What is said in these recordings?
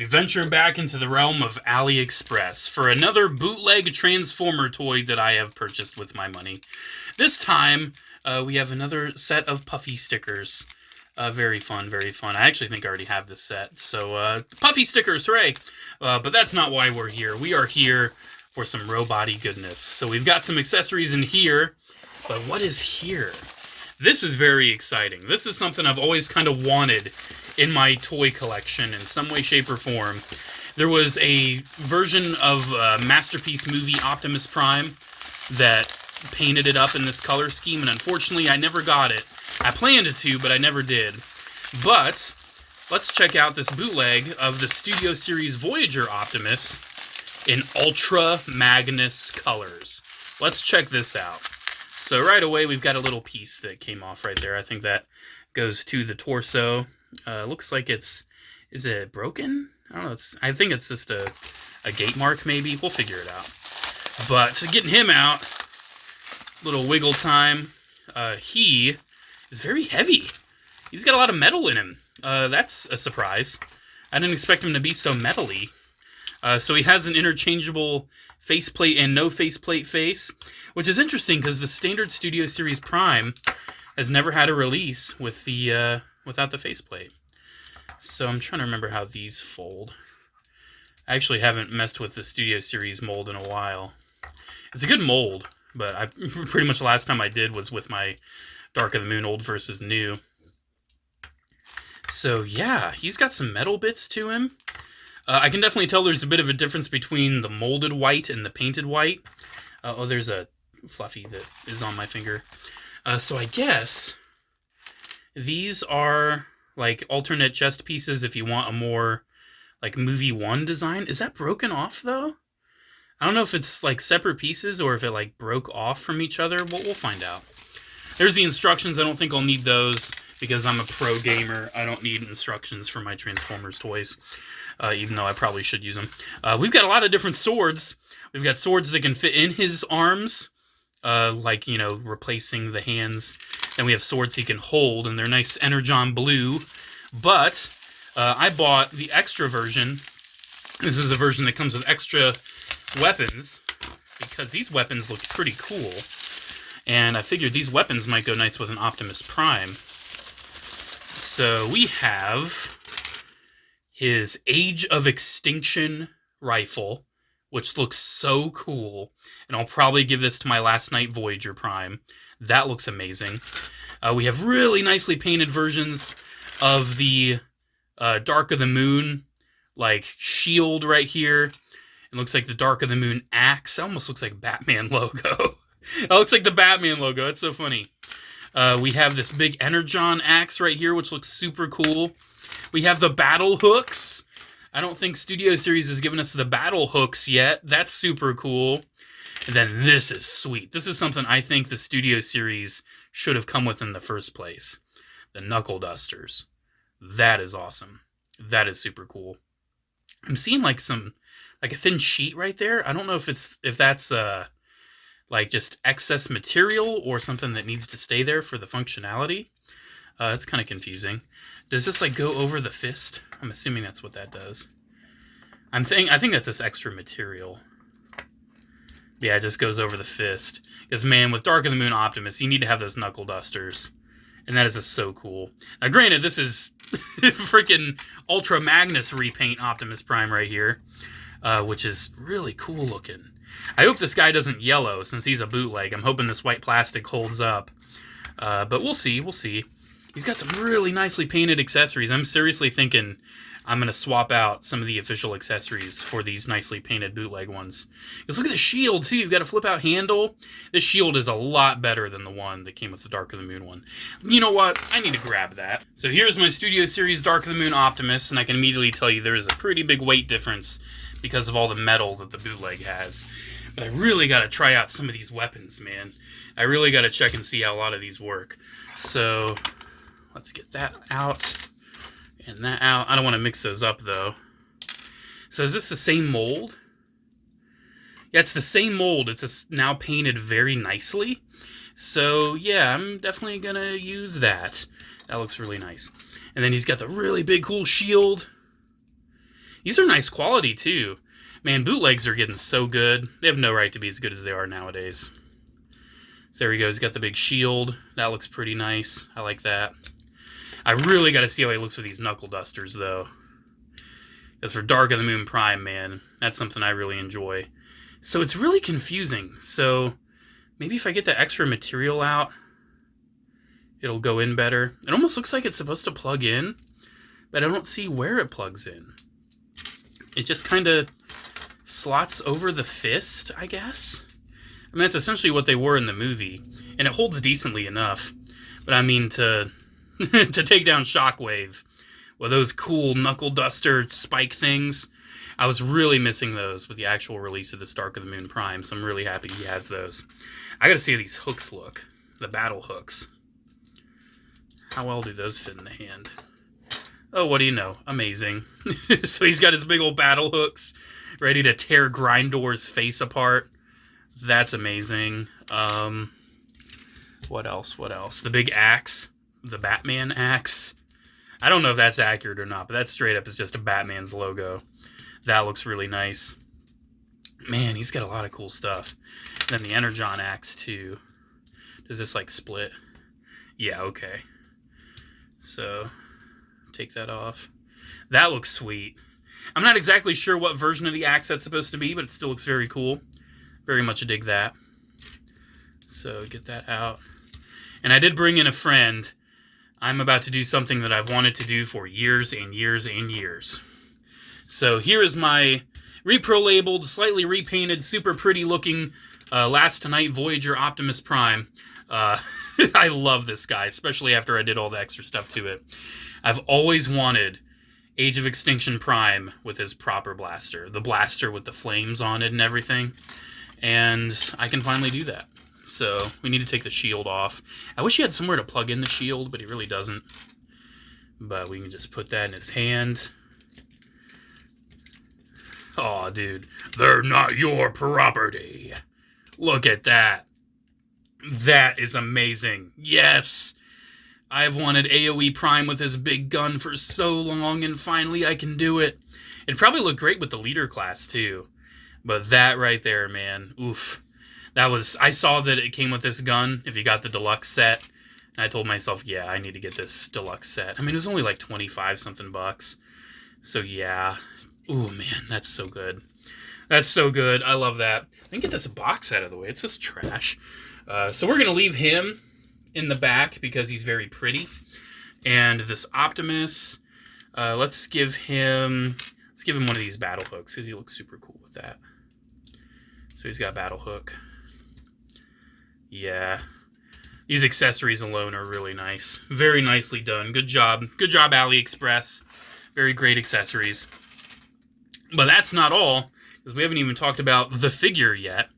we venture back into the realm of AliExpress for another bootleg Transformer toy that I have purchased with my money. This time, we have another set of Puffy stickers. Very fun, very fun. I actually think I already have this set. So, Puffy stickers, hooray! But that's not why we're here. We are here for some robot-y goodness. So we've got some accessories in here, but what is here? This is very exciting. This is something I've always kind of wanted in my toy collection in some way, shape, or form. There was a version of Masterpiece movie Optimus Prime that painted it up in this color scheme, and unfortunately I never got it. I planned to, but I never did. But let's check out this bootleg of the Studio Series Voyager Optimus in Ultra Magnus colors. Let's check this out. So right away we've got a little piece that came off right there. I think that goes to the torso. Looks like is it broken? I don't know. I think it's just a gate mark maybe. We'll figure it out. But getting him out, little wiggle time. He is very heavy. He's got a lot of metal in him. That's a surprise. I didn't expect him to be so metally. So he has an interchangeable faceplate and no faceplate face, which is interesting because the standard Studio Series Prime has never had a release with the without the faceplate. So I'm trying to remember how these fold. I actually haven't messed with the Studio Series mold in a while. It's a good mold, but pretty much the last time I did was with my Dark of the Moon old versus new. So yeah, he's got some metal bits to him. I can definitely tell there's a bit of a difference between the molded white and the painted white. Oh, there's a fluffy that is on my finger. So I guess these are like alternate chest pieces if you want a more like movie one design. Is that broken off though? I don't know if it's like separate pieces or if it like broke off from each other. We'll find out. There's the instructions. I don't think I'll need those because I'm a pro gamer. I don't need instructions for my Transformers toys, even though I probably should use them. We've got a lot of different swords. We've got swords that can fit in his arms, like, you know, replacing the hands. Then we have swords he can hold, and they're nice Energon blue. But I bought the extra version. This is a version that comes with extra weapons, because these weapons look pretty cool. And I figured these weapons might go nice with an Optimus Prime. So we have his Age of Extinction rifle, which looks so cool. And I'll probably give this to my Last Night Voyager Prime. That looks amazing. We have really nicely painted versions of the Dark of the Moon, like shield right here. It looks like the Dark of the Moon axe. It almost looks like Batman logo. It looks like the Batman logo. It's so funny. We have this big Energon axe right here, which looks super cool. We have the battle hooks. I don't think Studio Series has given us the battle hooks yet. That's super cool. And then this is sweet. This is something I think the Studio Series should have come with in the first place. The knuckle dusters. That is awesome. That is super cool. I'm seeing like a thin sheet right there. I don't know if that's like just excess material or something that needs to stay there for the functionality. It's kind of confusing. Does this like go over the fist? I'm assuming that's what that does. I think that's this extra material. Yeah, it just goes over the fist. Because man, with Dark of the Moon Optimus, you need to have those knuckle dusters. And that is just so cool. Now granted, this is freaking Ultra Magnus repaint Optimus Prime right here. Which is really cool looking. I hope this guy doesn't yellow since he's a bootleg. I'm hoping this white plastic holds up. But we'll see, we'll see. He's got some really nicely painted accessories. I'm seriously thinking I'm going to swap out some of the official accessories for these nicely painted bootleg ones. Because look at the shield, too. You've got a flip-out handle. This shield is a lot better than the one that came with the Dark of the Moon one. You know what? I need to grab that. So here's my Studio Series Dark of the Moon Optimus, and I can immediately tell you there is a pretty big weight difference because of all the metal that the bootleg has. But I really got to try out some of these weapons, man. I really got to check and see how a lot of these work. So let's get that out and that out. I don't want to mix those up, though. So is this the same mold? Yeah, it's the same mold. It's just now painted very nicely. So yeah, I'm definitely going to use that. That looks really nice. And then he's got the really big, cool shield. These are nice quality, too. Man, bootlegs are getting so good. They have no right to be as good as they are nowadays. So there he goes. He's got the big shield. That looks pretty nice. I like that. I really got to see how he looks with these knuckle dusters, though. Because for Dark of the Moon Prime, man, that's something I really enjoy. So it's really confusing. So maybe if I get the extra material out, it'll go in better. It almost looks like it's supposed to plug in, but I don't see where it plugs in. It just kind of slots over the fist, I guess. I mean, that's essentially what they were in the movie, and it holds decently enough. But I mean, to to take down Shockwave with those cool knuckle duster spike things, I was really missing those with the actual release of this Dark of the Moon Prime, so I'm really happy he has those. I gotta see how these hooks look, the battle hooks. How well do those fit in the hand? Oh, what do you know? Amazing. So he's got his big old battle hooks ready to tear Grindor's face apart. That's amazing. What else? What else? The big axe. The Batman axe. I don't know if that's accurate or not, but that straight up is just a Batman's logo. That looks really nice. Man, he's got a lot of cool stuff. And then the Energon axe, too. Does this, like, split? Yeah, okay. So, take that off. That looks sweet. I'm not exactly sure what version of the axe that's supposed to be, but it still looks very cool. Very much dig that. So, get that out. And I did bring in a friend. I'm about to do something that I've wanted to do for years and years and years. So, here is my repro-labeled, slightly repainted, super pretty looking Last Night Voyager Optimus Prime. I love this guy, especially after I did all the extra stuff to it. I've always wanted Age of Extinction Prime with his proper blaster. The blaster with the flames on it and everything. And I can finally do that. So, we need to take the shield off. I wish he had somewhere to plug in the shield, but he really doesn't. But we can just put that in his hand. Aw, dude. They're not your property. Look at that. That is amazing. Yes! I've wanted AoE Prime with his big gun for so long, and finally I can do it. It'd probably look great with the leader class, too. But that right there, man. Oof. That was... I saw that it came with this gun, if you got the deluxe set. And I told myself, yeah, I need to get this deluxe set. I mean, it was only like 25-something bucks. So, yeah. Ooh, man, that's so good. That's so good. I love that. Let me get this box out of the way. It's just trash. So we're going to leave him in the back because he's very pretty. And this Optimus, let's give him one of these battle hooks because he looks super cool with that. So he's got battle hook. Yeah. These accessories alone are really nice. Very nicely done. Good job. Good job, AliExpress. Very great accessories. But that's not all, because we haven't even talked about the figure yet.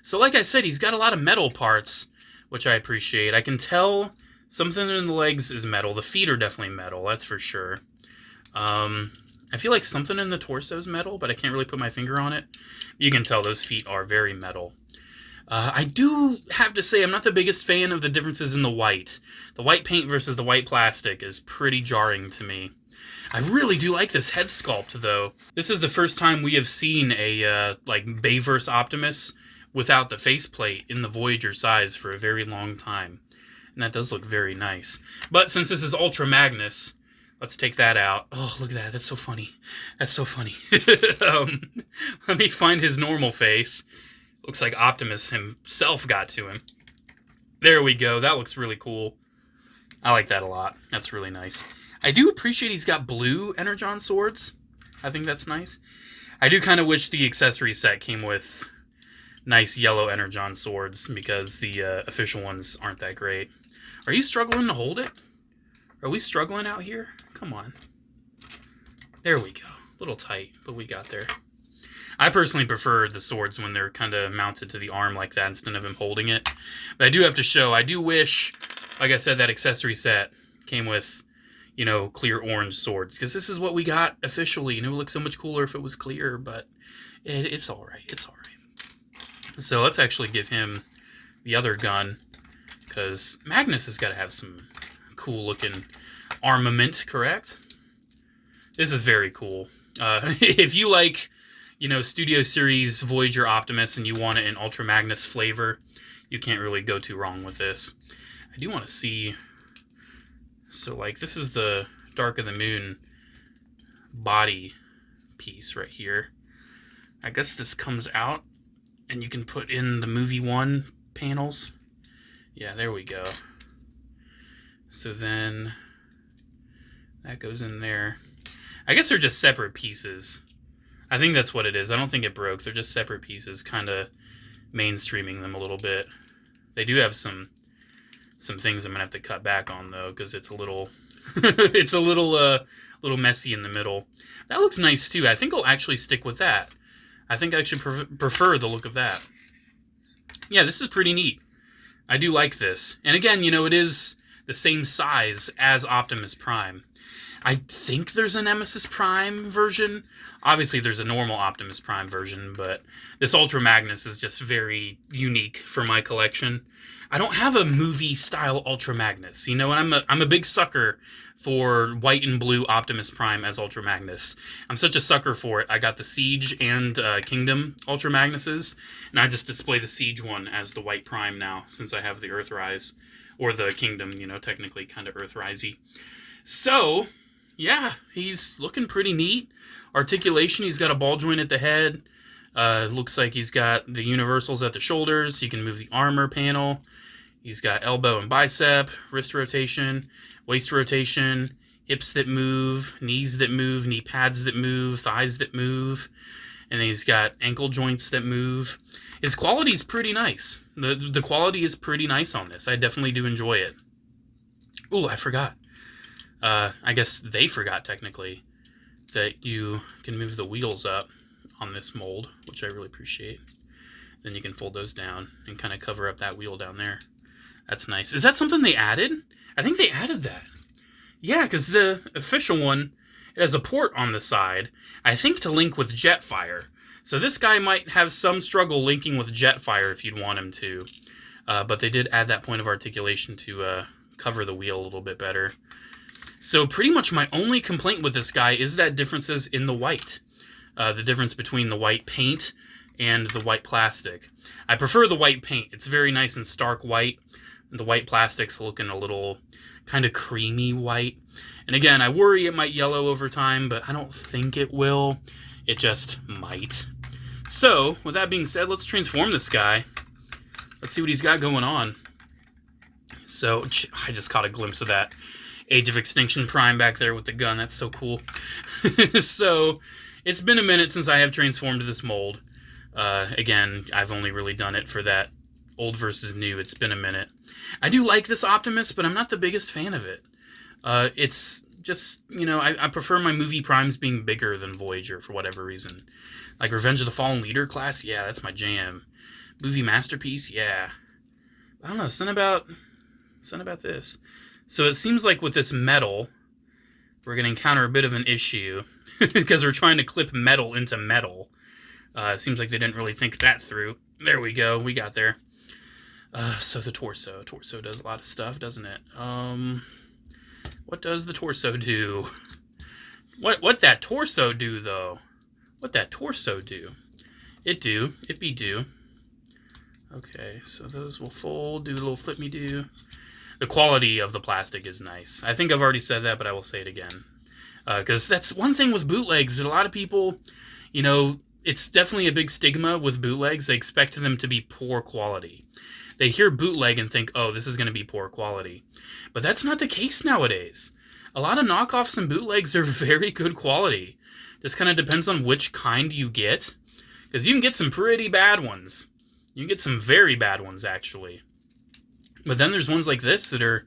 So like I said, he's got a lot of metal parts, which I appreciate. I can tell something in the legs is metal. The feet are definitely metal, that's for sure. I feel like something in the torso is metal, but I can't really put my finger on it. You can tell those feet are very metal. I do have to say I'm not the biggest fan of the differences in the white. The white paint versus the white plastic is pretty jarring to me. I really do like this head sculpt, though. This is the first time we have seen a, like, Bayverse Optimus without the faceplate in the Voyager size for a very long time. And that does look very nice. But since this is Ultra Magnus, let's take that out. Oh, look at that. That's so funny. That's so funny. Let me find his normal face. Looks like Optimus himself got to him. There we go. That looks really cool. I like that a lot. That's really nice. I do appreciate he's got blue Energon swords. I think that's nice. I do kind of wish the accessory set came with nice yellow Energon swords because the official ones aren't that great. Are you struggling to hold it? Are we struggling out here? Come on. There we go. A little tight, but we got there. I personally prefer the swords when they're kind of mounted to the arm like that instead of him holding it. But I do have to show, I do wish, like I said, that accessory set came with, you know, clear orange swords. Because this is what we got officially. And it would look so much cooler if it was clear, but it's alright. It's alright. So let's actually give him the other gun. Because Magnus has got to have some cool looking armament, correct? This is very cool. If you like, Studio Series Voyager Optimus and you want it in Ultra Magnus flavor, you can't really go too wrong with this. I do want to see... So, like, this is the Dark of the Moon body piece right here. I guess this comes out and you can put in the movie 1 panels. Yeah, there we go. So then that goes in there. I guess they're just separate pieces. I think that's what it is. I don't think it broke. They're just separate pieces, kind of mainstreaming them a little bit. They do have some things I'm gonna have to cut back on though, because it's a little it's a little messy in the middle. That looks nice too. I think I'll actually stick with that. I think I should prefer the look of that. Yeah, this is pretty neat. I do like this. And again, it is the same size as Optimus Prime. I think there's a Nemesis Prime version. Obviously, there's a normal Optimus Prime version, but this Ultra Magnus is just very unique for my collection. I don't have a movie-style Ultra Magnus, and I'm a big sucker for white and blue Optimus Prime as Ultra Magnus. I'm such a sucker for it. I got the Siege and Kingdom Ultra Magnuses, and I just display the Siege one as the white Prime now, since I have the Earthrise, or the Kingdom, technically kind of Earthrise-y. So, yeah, he's looking pretty neat. Articulation, he's got a ball joint at the head. Looks like he's got the universals at the shoulders. You can move the armor panel. He's got elbow and bicep, wrist rotation, waist rotation, hips that move, knees that move, knee pads that move, thighs that move. And then he's got ankle joints that move. His quality is pretty nice. The quality is pretty nice on this. I definitely do enjoy it. Ooh, I forgot. I guess they forgot, technically, that you can move the wheels up on this mold, which I really appreciate. Then you can fold those down and kind of cover up that wheel down there. That's nice. Is that something they added? I think they added that. Yeah, because the official one, it has a port on the side, I think to link with Jetfire. So this guy might have some struggle linking with Jetfire if you'd want him to. But they did add that point of articulation to cover the wheel a little bit better. So pretty much my only complaint with this guy is that differences in the white. The difference between the white paint and the white plastic. I prefer the white paint. It's very nice and stark white. The white plastic's looking a little kind of creamy white. And again, I worry it might yellow over time, but I don't think it will. It just might. So, with that being said, let's transform this guy. Let's see what he's got going on. So, I just caught a glimpse of that Age of Extinction Prime back there with the gun. That's so cool. So, it's been a minute since I have transformed this mold. Again, I've only really done it for that old versus new. It's been a minute. I do like this Optimus, but I'm not the biggest fan of it. It's just, I prefer my movie primes being bigger than Voyager for whatever reason. Like Revenge of the Fallen Leader class, yeah, that's my jam. Movie Masterpiece, yeah. I don't know, something about this. So it seems like with this metal, we're going to encounter a bit of an issue because we're trying to clip metal into metal. It seems like they didn't really think that through. There we go, we got there. So the torso. Torso does a lot of stuff, doesn't it? What does the torso do? What that torso do, though? What that torso do? It be do. Okay, so those will fold, do a little flip-me-do. The quality of the plastic is nice. I think I've already said that, but I will say it again. Because that's one thing with bootlegs that a lot of people, it's definitely a big stigma with bootlegs. They expect them to be poor quality. They hear bootleg and think, oh, this is going to be poor quality. But that's not the case nowadays. A lot of knockoffs and bootlegs are very good quality. This kind of depends on which kind you get. Because you can get some pretty bad ones. You can get some very bad ones, actually. But then there's ones like this that are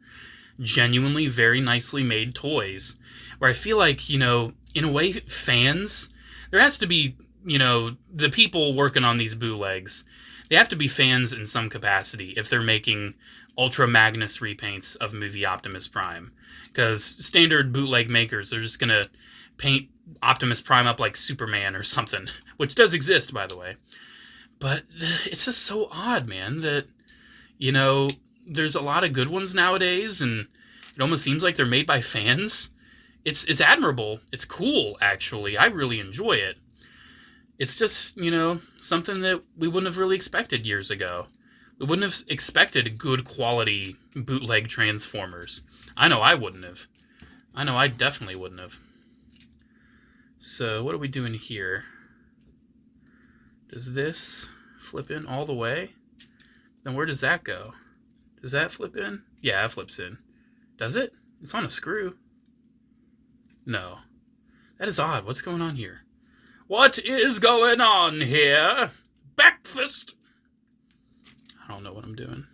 genuinely very nicely made toys. Where I feel like, in a way, fans, there has to be, the people working on these bootlegs, they have to be fans in some capacity if they're making Ultra Magnus repaints of movie Optimus Prime. Because standard bootleg makers, they're just going to paint Optimus Prime up like Superman or something. Which does exist, by the way. But it's just so odd, man, that, there's a lot of good ones nowadays, and it almost seems like they're made by fans. it's admirable. It's cool, actually. I really enjoy it. It's just, you know, something that we wouldn't have really expected years ago. We wouldn't have expected good quality bootleg Transformers. I know I wouldn't have. I know I definitely wouldn't have. So, what are we doing here? Does this flip in all the way? Then where does that go? Does that flip in? Yeah, it flips in. Does it? It's on a screw. No. That is odd. What's going on here? What is going on here? Breakfast! I don't know what I'm doing.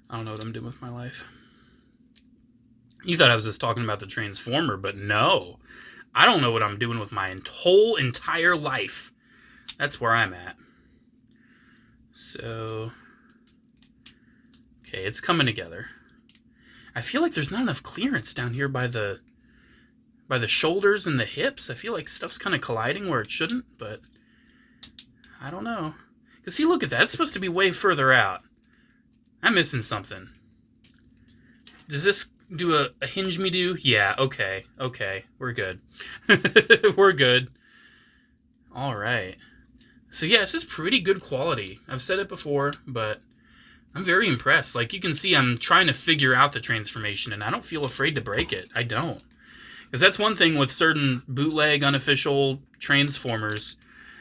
I don't know what I'm doing with my life. You thought I was just talking about the Transformer, but no. I don't know what I'm doing with my whole entire life. That's where I'm at. So, okay, it's coming together. I feel like there's not enough clearance down here by the shoulders and the hips. I feel like stuff's kind of colliding where it shouldn't, but I don't know. Because see, look at that. It's supposed to be way further out. I'm missing something. Does this do a hinge me do? Yeah, okay. Okay, we're good. We're good. All right. So yeah, this is pretty good quality. I've said it before, but I'm very impressed. Like, you can see I'm trying to figure out the transformation, and I don't feel afraid to break it. I don't. Because that's one thing with certain bootleg, unofficial Transformers.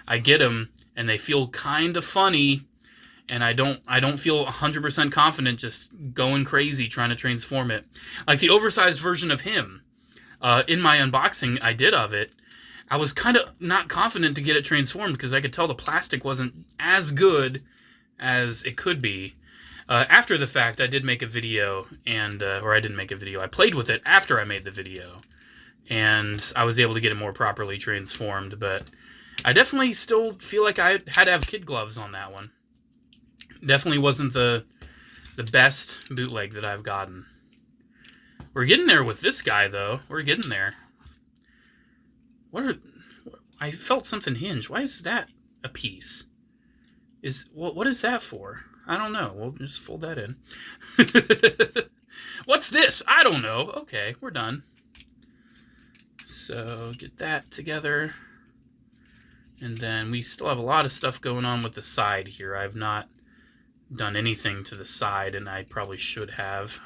I get them, and they feel kind of funny, and I don't feel 100% confident just going crazy trying to transform it. Like the oversized version of him, in my unboxing I did of it, I was kind of not confident to get it transformed because I could tell the plastic wasn't as good as it could be. After the fact, I did make a video, and or I didn't make a video. I played with it after I made the video, and I was able to get it more properly transformed, but I definitely still feel like I had to have kid gloves on that one. Definitely wasn't the best bootleg that I've gotten. We're getting there with this guy, though. We're getting there. I felt something hinge. Why is that a piece? What is that for? I don't know. We'll just fold that in. What's this? I don't know. Okay, we're done. So get that together. And then we still have a lot of stuff going on with the side here. I've not done anything to the side, and I probably should have.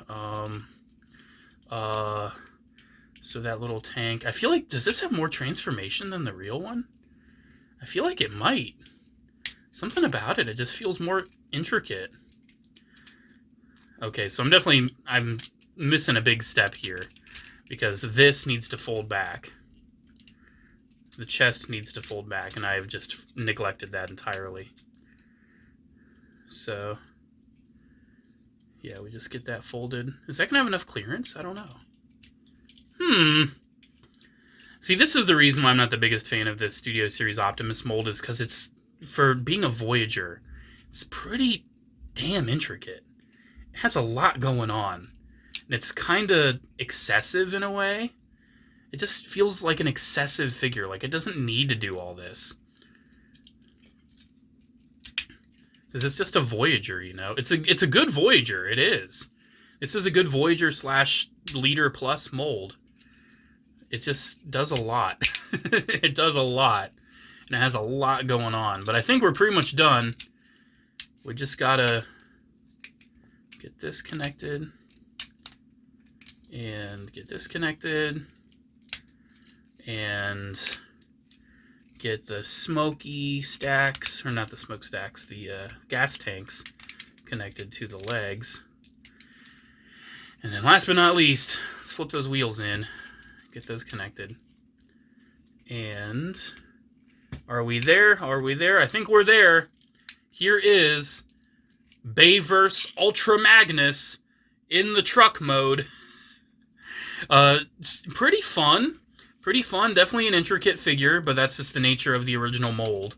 So that little tank. I feel like, does this have more transformation than the real one? I feel like it might. Something about it just feels more intricate. Okay, so I'm missing a big step here, because this needs to fold back. The chest needs to fold back, and I have just neglected that entirely. So, yeah, we just get that folded. Is that going to have enough clearance? I don't know. See, this is the reason why I'm not the biggest fan of this Studio Series Optimus mold, is because it's, for being a Voyager, it's pretty damn intricate. It has a lot going on, and it's kind of excessive in a way. It just feels like an excessive figure, like it doesn't need to do all this. Because it's just a Voyager, you know? It's a good Voyager, it is. This is a good Voyager / Leader Plus mold. It just does a lot. It does a lot. And it has a lot going on. But I think we're pretty much done. We just gotta get this connected. And get this connected. And get the smoky stacks, or not the smoke stacks, the gas tanks connected to the legs. And then last but not least, let's flip those wheels in, get those connected. And are we there? Are we there? I think we're there. Here is Baiwei Ultra Magnus in the truck mode. It's pretty fun. Pretty fun. Definitely an intricate figure, but that's just the nature of the original mold.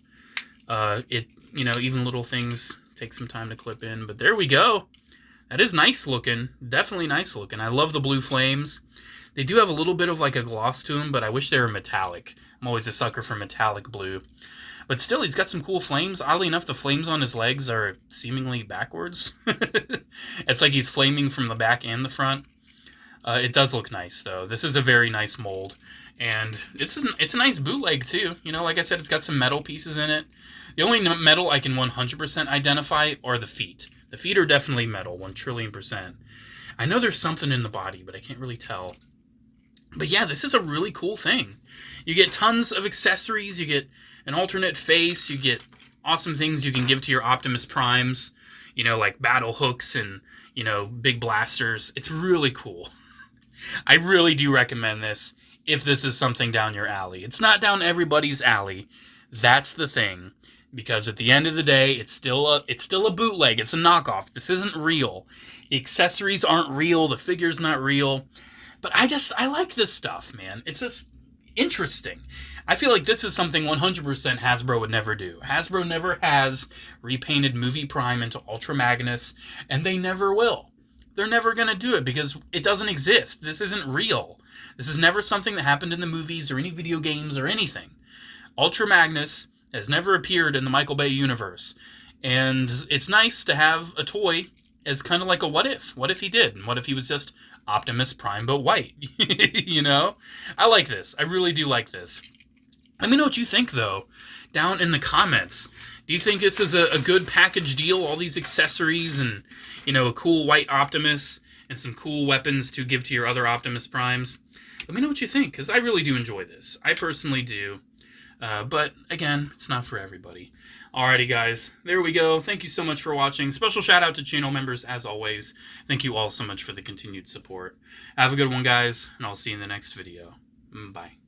You know, even little things take some time to clip in, but there we go. That is nice looking. Definitely nice looking. I love the blue flames. They do have a little bit of like a gloss to them, but I wish they were metallic. I'm always a sucker for metallic blue. But still, he's got some cool flames. Oddly enough, the flames on his legs are seemingly backwards. It's like he's flaming from the back and the front. It does look nice, though. This is a very nice mold. And it's a nice bootleg, too. You know, like I said, it's got some metal pieces in it. The only metal I can 100% identify are the feet. The feet are definitely metal, 1,000,000,000,000%. I know there's something in the body, but I can't really tell. But yeah, this is a really cool thing. You get tons of accessories. You get an alternate face. You get awesome things you can give to your Optimus Primes. You know, like battle hooks and, you know, big blasters. It's really cool. I really do recommend this if this is something down your alley. It's not down everybody's alley. That's the thing. Because at the end of the day, it's still a bootleg. It's a knockoff. This isn't real. The accessories aren't real. The figure's not real. But I like this stuff, man. It's just interesting. I feel like this is something 100% Hasbro would never do. Hasbro never has repainted Movie Prime into Ultra Magnus, and they never will. They're never going to do it because it doesn't exist. This isn't real. This is never something that happened in the movies or any video games or anything. Ultra Magnus has never appeared in the Michael Bay universe. And it's nice to have a toy as kind of like a what if. What if he did? And what if he was just Optimus Prime but white? You know? I like this. I really do like this. Let me know what you think, though, down in the comments. Do you think this is a good package deal? All these accessories and, you know, a cool white Optimus and some cool weapons to give to your other Optimus Primes? Let me know what you think, because I really do enjoy this. I personally do. But, again, it's not for everybody. Alrighty, guys. There we go. Thank you so much for watching. Special shout out to channel members, as always. Thank you all so much for the continued support. Have a good one, guys, and I'll see you in the next video. Bye.